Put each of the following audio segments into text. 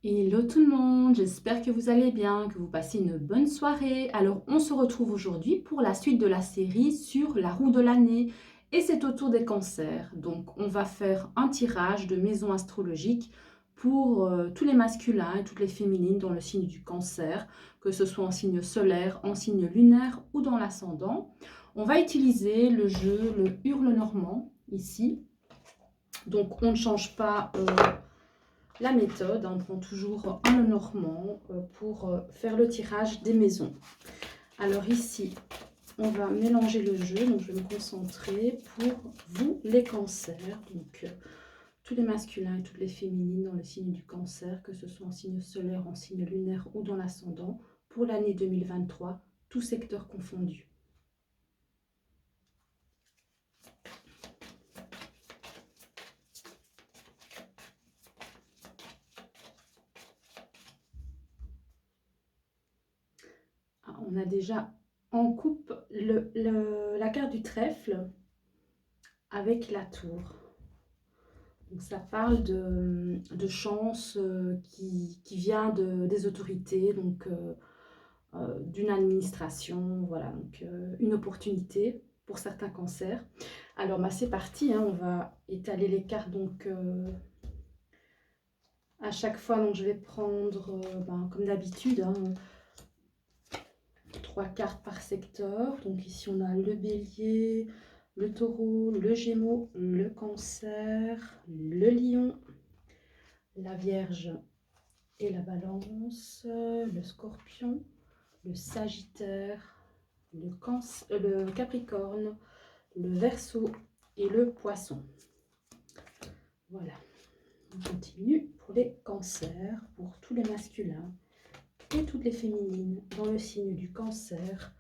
Hello tout le monde, j'espère que vous allez bien, que vous passez une bonne soirée. Alors on se retrouve aujourd'hui pour la suite de la série sur la roue de l'année et c'est au tour des cancers. Donc on va faire un tirage de maisons astrologiques pour tous les masculins et toutes les féminines dans le signe du cancer, que ce soit en signe solaire, en signe lunaire ou dans l'ascendant. On va utiliser le jeu, le hurle normand ici. Donc on ne change pas la méthode, on prend toujours un normand pour faire le tirage des maisons. Alors ici, on va mélanger le jeu, donc je vais me concentrer pour vous les cancers, donc tous les masculins et toutes les féminines dans le signe du cancer, que ce soit en signe solaire, en signe lunaire ou dans l'ascendant, pour l'année 2023, tous secteurs confondus. On a déjà en coupe la carte du trèfle avec la tour. Donc ça parle de chance qui vient des autorités, donc d'une administration, voilà, donc une opportunité pour certains cancers. Alors bah, c'est parti, hein, on va étaler les cartes donc à chaque fois. Donc je vais prendre, comme d'habitude, hein, 3 cartes par secteur. Donc ici on a le bélier, le taureau, le gémeaux, le cancer, le lion, la vierge et la balance, le scorpion, le sagittaire, le capricorne, le verseau et le poisson. Voilà, on continue pour les cancers, pour tous les masculins et toutes les féminines dans le signe du cancer,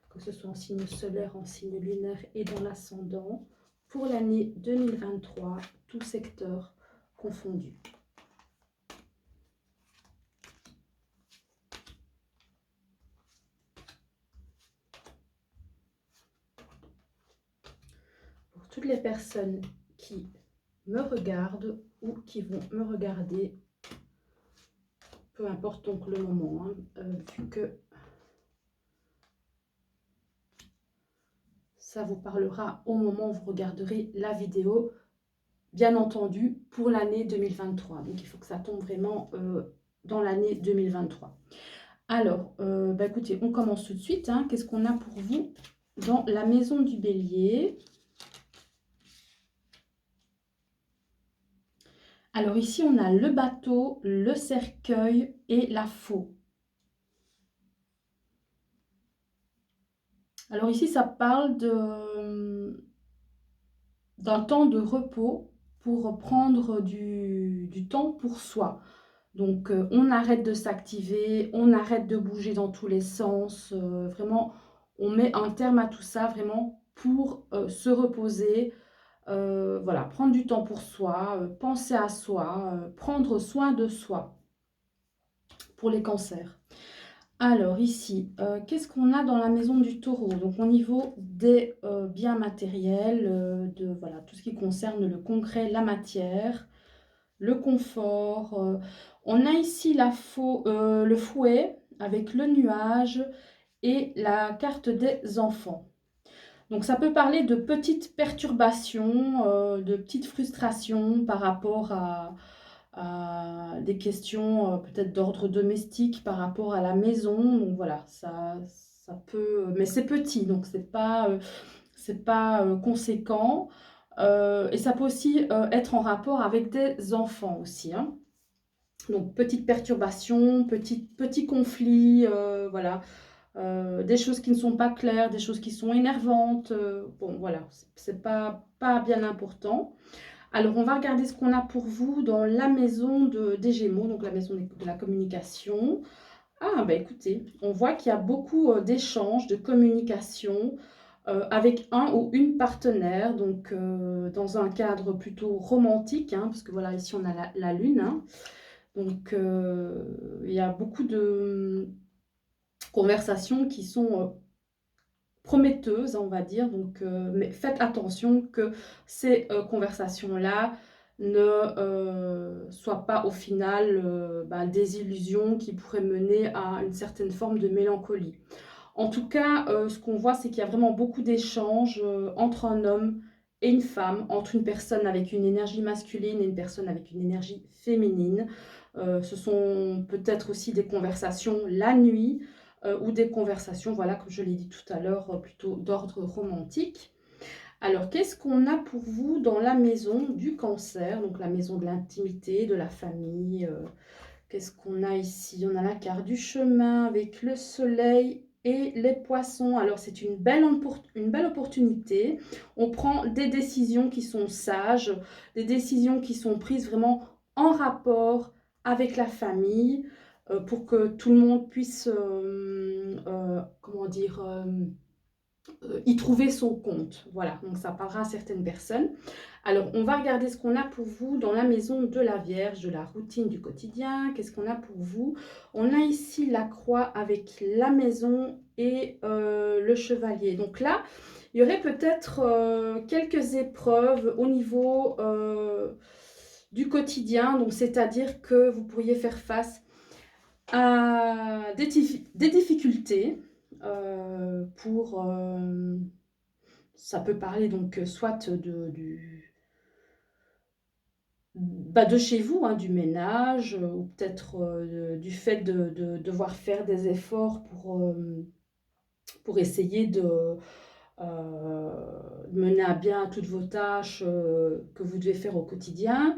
que ce soit en signe solaire, en signe lunaire et dans l'ascendant, pour l'année 2023, tout secteur confondu. Pour toutes les personnes qui me regardent ou qui vont me regarder, peu importe donc le moment, hein, vu que ça vous parlera au moment où vous regarderez la vidéo, bien entendu pour l'année 2023. Donc il faut que ça tombe vraiment dans l'année 2023. Alors, écoutez, on commence tout de suite, hein. Qu'est-ce qu'on a pour vous dans la maison du bélier? Alors ici, on a le bateau, le cercueil et la faux. Alors ici, ça parle d'un temps de repos pour prendre du temps pour soi. Donc, on arrête de s'activer, on arrête de bouger dans tous les sens. Vraiment, on met un terme à tout ça, vraiment, pour se reposer. Voilà, prendre du temps pour soi, penser à soi, prendre soin de soi pour les cancers. Alors ici, qu'est-ce qu'on a dans la maison du taureau? Donc au niveau des biens matériels, de voilà, tout ce qui concerne le concret, la matière, le confort. On a ici le fouet avec le nuage et la carte des enfants. Donc ça peut parler de petites perturbations, de petites frustrations par rapport à des questions peut-être d'ordre domestique par rapport à la maison. Donc voilà, ça peut... Mais c'est petit, donc c'est pas conséquent. Et ça peut aussi être en rapport avec des enfants aussi, hein. Donc petite perturbation, petit conflit, voilà. Des choses qui ne sont pas claires, des choses qui sont énervantes. Bon, voilà, c'est pas bien important. Alors, on va regarder ce qu'on a pour vous dans la maison des Gémeaux, donc la maison de la communication. Ah, bah écoutez, on voit qu'il y a beaucoup d'échanges, de communication avec un ou une partenaire, donc dans un cadre plutôt romantique, hein, parce que voilà, ici on a la lune, hein. Donc, il y a beaucoup de conversations qui sont prometteuses, on va dire. Donc, mais faites attention que ces conversations-là ne soit pas au final, des illusions qui pourraient mener à une certaine forme de mélancolie. En tout cas, ce qu'on voit, c'est qu'il y a vraiment beaucoup d'échanges, entre un homme et une femme, entre une personne avec une énergie masculine et une personne avec une énergie féminine. Ce sont peut-être aussi des conversations la nuit, ou des conversations, voilà, comme je l'ai dit tout à l'heure, plutôt d'ordre romantique. Alors, qu'est-ce qu'on a pour vous dans la maison du Cancer? Donc la maison de l'intimité, de la famille, qu'est-ce qu'on a ici? On a la carte du chemin avec le soleil et les poissons. Alors, c'est une belle opportunité. On prend des décisions qui sont sages, des décisions qui sont prises vraiment en rapport avec la famille, pour que tout le monde puisse, comment dire, y trouver son compte. Voilà, donc ça parlera à certaines personnes. Alors, on va regarder ce qu'on a pour vous dans la maison de la Vierge, de la routine du quotidien. Qu'est-ce qu'on a pour vous? On a ici la croix avec la maison et le chevalier. Donc là, il y aurait peut-être quelques épreuves au niveau du quotidien. Donc, c'est-à-dire que vous pourriez faire face à des difficultés pour... ça peut parler donc soit de chez vous, hein, du ménage, ou peut-être du fait de devoir faire des efforts pour essayer mener à bien toutes vos tâches que vous devez faire au quotidien.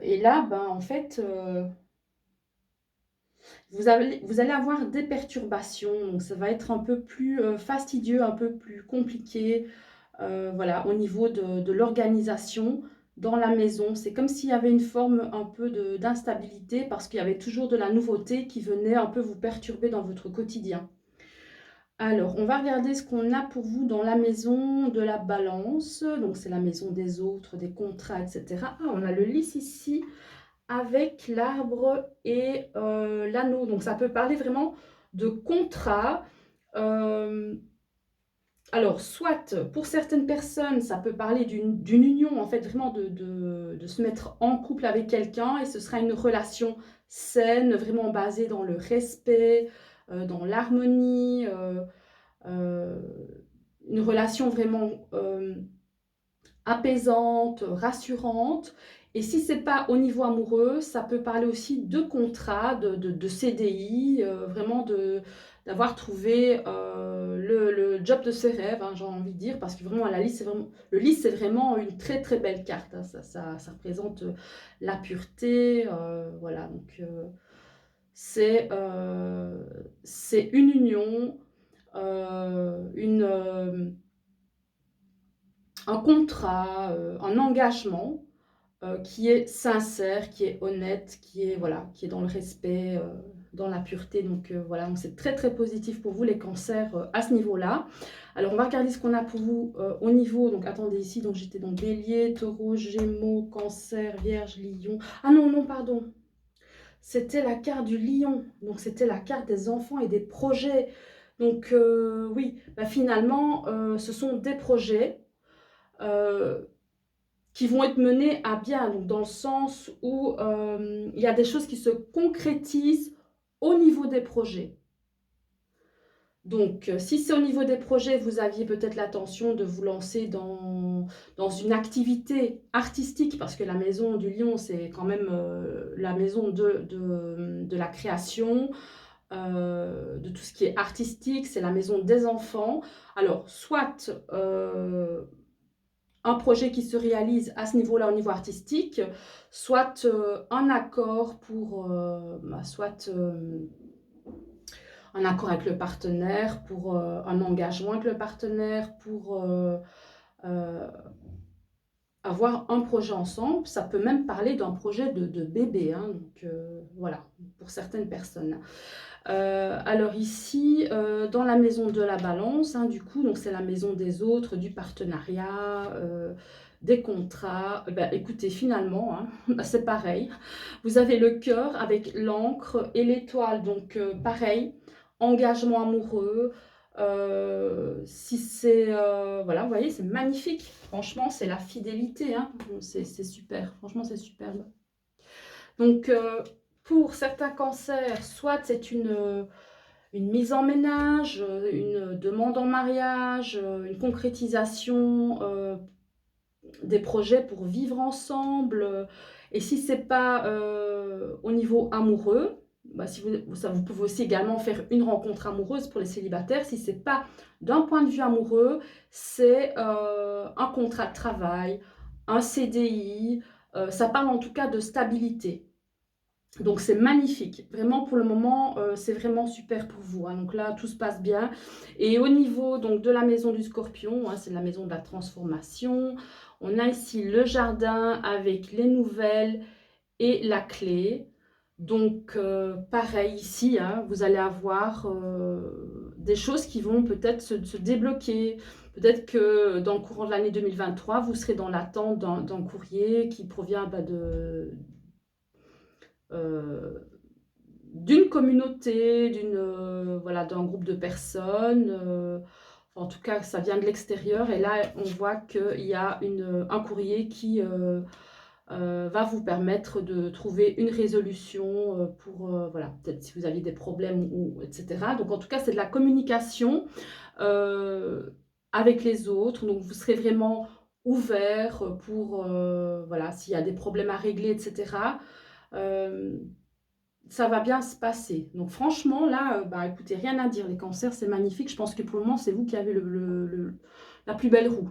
Et là, en fait, vous allez avoir des perturbations, donc ça va être un peu plus fastidieux, un peu plus compliqué, voilà, au niveau de l'organisation dans la maison. C'est comme s'il y avait une forme un peu d'instabilité parce qu'il y avait toujours de la nouveauté qui venait un peu vous perturber dans votre quotidien. Alors, on va regarder ce qu'on a pour vous dans la maison de la Balance. Donc, c'est la maison des autres, des contrats, etc. Ah, on a le lys ici avec l'arbre et l'anneau. Donc, ça peut parler vraiment de contrat. Euh, alors, soit pour certaines personnes, ça peut parler d'une union, en fait, vraiment de se mettre en couple avec quelqu'un et ce sera une relation saine, vraiment basée dans le respect, dans l'harmonie, euh, une relation vraiment apaisante, rassurante. Et si c'est pas au niveau amoureux, ça peut parler aussi de contrat, de CDI, vraiment d'avoir trouvé le job de ses rêves, hein, j'ai envie de dire, parce que vraiment la liste, le lys, c'est vraiment une très très belle carte, hein. Ça représente la pureté, voilà. Donc c'est une union, un contrat, un engagement qui est sincère, qui est honnête, qui est, voilà, qui est dans le respect, dans la pureté. Donc voilà, donc c'est très très positif pour vous les cancers à ce niveau-là. Alors on va regarder ce qu'on a pour vous au niveau, donc attendez ici, donc j'étais dans Bélier, Taureau, Gémeaux, Cancer, Vierge, Lion. Ah non, non, pardon. C'était la carte du lion, donc c'était la carte des enfants et des projets. Donc oui, finalement, ce sont des projets euh, qui vont être menées à bien, donc dans le sens où il y a des choses qui se concrétisent au niveau des projets. Donc, si c'est au niveau des projets, vous aviez peut-être l'intention de vous lancer dans une activité artistique, parce que la maison du lion, c'est quand même la maison de la création, de tout ce qui est artistique, c'est la maison des enfants. Alors, soit un projet qui se réalise à ce niveau-là, au niveau artistique, soit un accord pour, soit un accord avec le partenaire, pour un engagement avec le partenaire, pour euh, avoir un projet ensemble. Ça peut même parler d'un projet de bébé, hein, donc voilà, pour certaines personnes. Alors ici, dans la maison de la Balance, hein, du coup, donc c'est la maison des autres, du partenariat, des contrats. Écoutez, finalement, hein, c'est pareil. Vous avez le cœur avec l'encre et l'étoile, donc pareil, engagement amoureux, Si c'est, voilà, vous voyez, c'est magnifique. Franchement, c'est la fidélité, hein. C'est super. Franchement, c'est superbe. Donc, pour certains cancers, soit c'est une mise en ménage, une demande en mariage, une concrétisation des projets pour vivre ensemble. Et si c'est pas au niveau amoureux, bah, si vous pouvez aussi également faire une rencontre amoureuse pour les célibataires. Si c'est pas d'un point de vue amoureux, c'est un contrat de travail, un CDI. Ça parle en tout cas de stabilité. Donc c'est magnifique, vraiment pour le moment, c'est vraiment super pour vous, hein. Donc là, tout se passe bien. Et au niveau donc de la maison du Scorpion, hein, c'est la maison de la transformation. On a ici le jardin avec les nouvelles et la clé. Donc pareil ici, hein, vous allez avoir des choses qui vont peut-être se débloquer. Peut-être que dans le courant de l'année 2023, vous serez dans l'attente d'un courrier qui provient euh, d'une communauté, voilà, d'un groupe de personnes. En tout cas, ça vient de l'extérieur. Et là, on voit qu'il y a un courrier qui va vous permettre de trouver une résolution pour, voilà, peut-être si vous aviez des problèmes, etc. Donc, en tout cas, c'est de la communication avec les autres. Donc, vous serez vraiment ouvert pour, voilà, s'il y a des problèmes à régler, etc. Ça va bien se passer. Donc franchement, là, bah, écoutez, rien à dire. Les cancers, c'est magnifique. Je pense que pour le moment, c'est vous qui avez la plus belle roue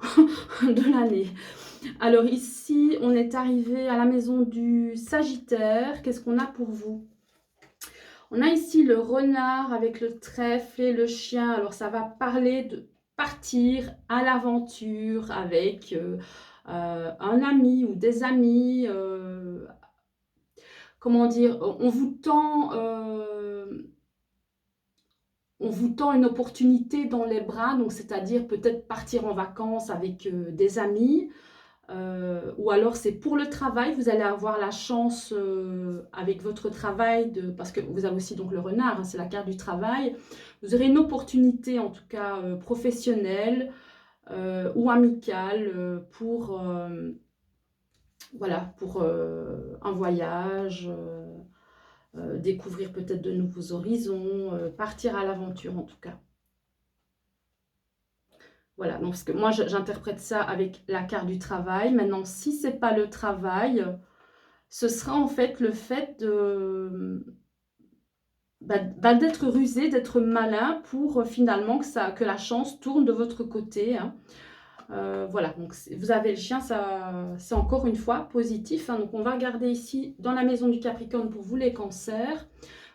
de l'année. Alors ici, on est arrivé à la maison du Sagittaire. Qu'est-ce qu'on a pour vous? On a ici le renard avec le trèfle et le chien. Alors ça va parler de partir à l'aventure avec un ami ou des amis. Comment dire, on vous tend une opportunité dans les bras, donc c'est-à-dire peut-être partir en vacances avec des amis, ou alors c'est pour le travail, vous allez avoir la chance avec votre travail, parce que vous avez aussi donc le renard, hein, c'est la carte du travail, vous aurez une opportunité en tout cas professionnelle ou amicale voilà, pour un voyage. Découvrir peut-être de nouveaux horizons, partir à l'aventure en tout cas. Voilà, donc parce que moi j'interprète ça avec la carte du travail. Maintenant, si c'est pas le travail, ce sera en fait le fait d'être rusé, d'être malin pour finalement que la chance tourne de votre côté, hein. Voilà, donc vous avez le chien, ça c'est encore une fois positif, hein. Donc on va regarder ici dans la maison du Capricorne pour vous les cancers,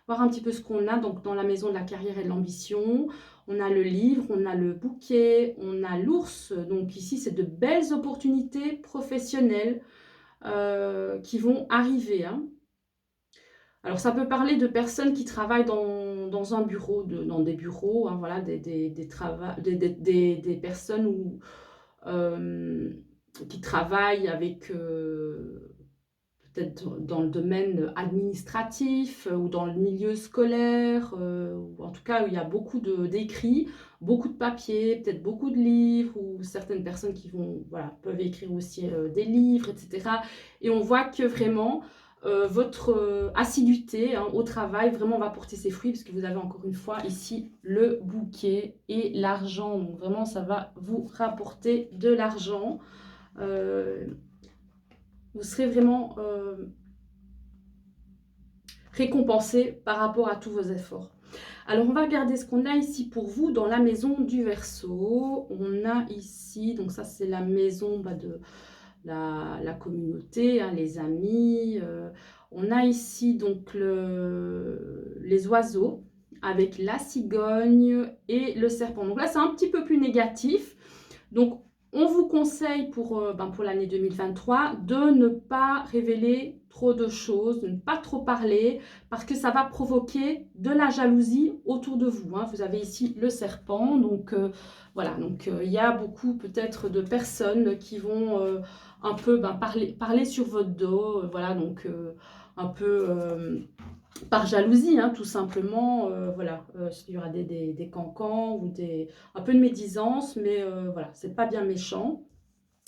voir un petit peu ce qu'on a donc dans la maison de la carrière et de l'ambition. On a le livre, on a le bouquet, on a l'ours. Donc ici, c'est de belles opportunités professionnelles qui vont arriver, hein. Alors ça peut parler de personnes qui travaillent dans un bureau, dans des bureaux, hein, voilà, des personnes qui travaillent avec peut-être dans le domaine administratif ou dans le milieu scolaire, ou en tout cas où il y a beaucoup d'écrits, beaucoup de papiers, peut-être beaucoup de livres, ou certaines personnes qui voilà, peuvent écrire aussi des livres, etc. Et on voit que vraiment votre assiduité, hein, au travail vraiment va porter ses fruits, parce que vous avez encore une fois ici le bouquet et l'argent. Donc vraiment, ça va vous rapporter de l'argent. Vous serez vraiment récompensé par rapport à tous vos efforts. Alors, on va regarder ce qu'on a ici pour vous dans la maison du Verseau. On a ici, donc ça c'est la maison de la communauté, hein, les amis. On a ici donc les oiseaux avec la cigogne et le serpent. Donc là, c'est un petit peu plus négatif. Donc, on vous conseille pour l'année 2023 de ne pas révéler trop de choses, de ne pas trop parler, parce que ça va provoquer de la jalousie autour de vous, hein. Vous avez ici le serpent, donc voilà, donc il y a beaucoup peut-être de personnes qui vont un peu parler sur votre dos, voilà, donc un peu par jalousie, hein, tout simplement, voilà, il y aura des cancans ou un peu de médisance, mais voilà, c'est pas bien méchant,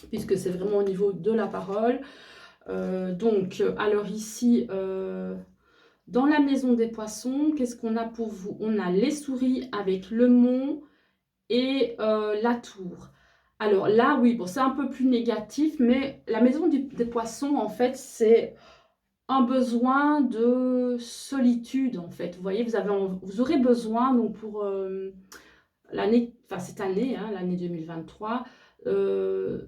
puisque c'est vraiment au niveau de la parole. Donc, alors ici, dans la maison des poissons, qu'est-ce qu'on a pour vous? On a les souris avec le mont et la tour. Alors là, oui, bon, c'est un peu plus négatif, mais la maison des poissons, en fait, c'est un besoin de solitude, en fait. Vous voyez, vous aurez besoin, donc pour cette année, hein, l'année 2023, euh,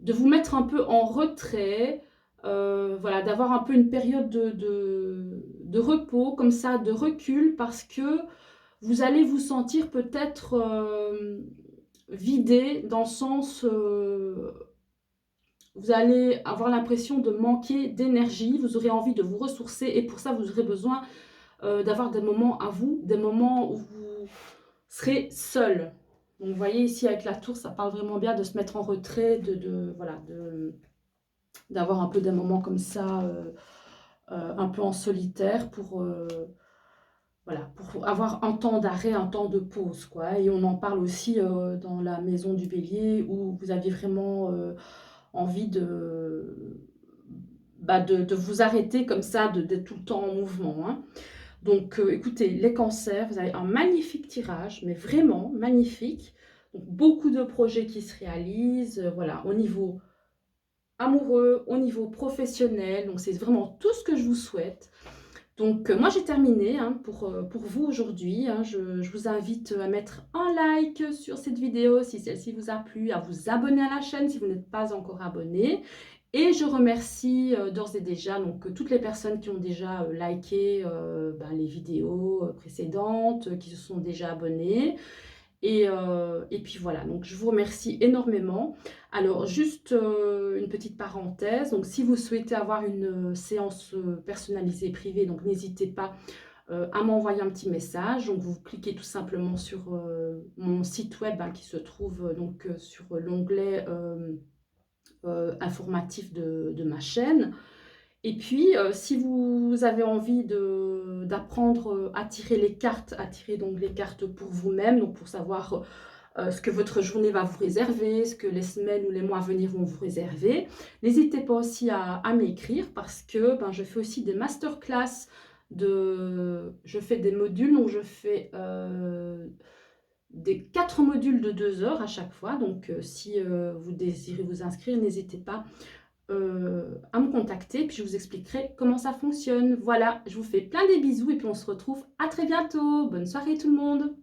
de vous mettre un peu en retrait, voilà, d'avoir un peu une période de repos, comme ça, de recul, parce que vous allez vous sentir peut-être vidé, dans le sens, vous allez avoir l'impression de manquer d'énergie, vous aurez envie de vous ressourcer, et pour ça, vous aurez besoin d'avoir des moments à vous, des moments où vous serez seul. Donc, vous voyez ici avec la tour, ça parle vraiment bien de se mettre en retrait, voilà, d'avoir un peu des moments comme ça, un peu en solitaire voilà, pour avoir un temps d'arrêt, un temps de pause, quoi. Et on en parle aussi dans la maison du bélier, où vous aviez vraiment envie de vous arrêter comme ça, d'être tout le temps en mouvement, hein. Donc, écoutez, les cancers, vous avez un magnifique tirage, mais vraiment magnifique. Donc, beaucoup de projets qui se réalisent, voilà, au niveau amoureux, au niveau professionnel. Donc, c'est vraiment tout ce que je vous souhaite. Donc, moi, j'ai terminé, hein, pour vous aujourd'hui, hein. Je vous invite à mettre un like sur cette vidéo si celle-ci vous a plu, à vous abonner à la chaîne si vous n'êtes pas encore abonné. Et je remercie d'ores et déjà donc, toutes les personnes qui ont déjà liké les vidéos précédentes, qui se sont déjà abonnées. Et puis voilà, donc je vous remercie énormément. Alors juste une petite parenthèse, donc si vous souhaitez avoir une séance personnalisée privée, donc n'hésitez pas à m'envoyer un petit message. Donc vous cliquez tout simplement sur mon site web, hein, qui se trouve donc sur l'onglet informatif de ma chaîne. Et puis, si vous avez envie d'apprendre à tirer les cartes, à tirer donc les cartes pour vous-même, donc pour savoir ce que votre journée va vous réserver, ce que les semaines ou les mois à venir vont vous réserver, n'hésitez pas aussi à m'écrire, parce que je fais aussi des masterclass, je fais des modules, donc je fais des 4 modules de 2 heures à chaque fois. Donc, si vous désirez vous inscrire, n'hésitez pas à me contacter, puis je vous expliquerai comment ça fonctionne. Voilà, je vous fais plein de bisous et puis on se retrouve à très bientôt. Bonne soirée tout le monde.